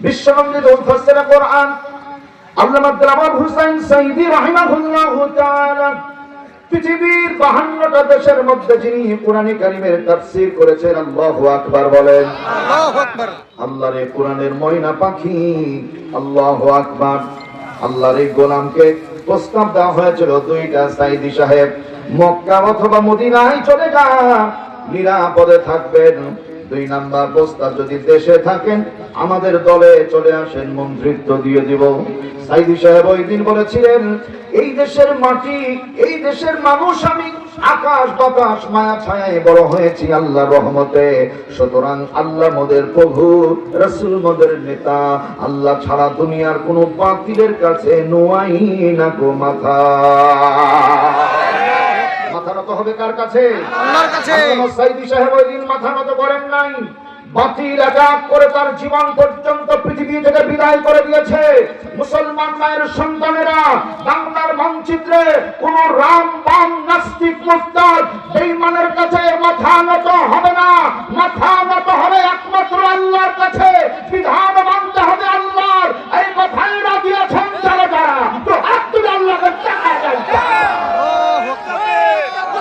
বিশ্বনন্দিত মুফাসসির কোরআন আল্লামা দেলাওয়ার হোসেন সাঈদী রাহিমাহুল্লাহু তাআলা পৃথিবীর 52টা দেশের মধ্যে যিনি কোরআনে কারীমের তাফসীর করেছেন, আল্লাহু আকবার বলেন। আল্লাহু আকবার। আল্লাহর এই কোরআনের ময়না পাখি, আল্লাহু আকবার। আল্লাহর এই গোলামকে প্রস্তাব দেওয়া হয়েছিল দুইটা, সাঈদী সাহেব মক্কা অথবা মদিনায় চলে যান, নিরাপদে থাকবেন। 2 নাম্বার প্রস্তাব, যদি দেশে থাকেন আমাদের দলে চলে আসেন, মন্ত্রিত্ব দিয়ে দিব। সাঈদী সাহেব ওই দিন বলেছিলেন, এই দেশের মাটি, এই দেশের মানুষ, আমি আকাশ বাতাস মায়া ছায়ায় বড় হয়েছি আল্লাহর রহমতে, সুতরাং আল্লাহ মোদের প্রভু, রাসূল মোদের নেতা, আল্লাহ ছাড়া দুনিয়ার কোন বাতিলের কাছে নোয়াই না গো মাথা। মাথা নত হবে কার কাছে? আল্লাহর কাছে। সাঈদী সাহেব ওই দিন মাথা নত করেন নাই, বাতিল আঘাত করে তার জীবন পর্যন্ত পৃথিবী থেকে বিদায় করে দিয়েছে। মুসলমান মায়ের সন্তানেরা বাংলার মানচিত্রে কোন রাম বাম নাস্তিক মুরতাদ বেঈমানের কাছে মাথা নত হবে না, মাথা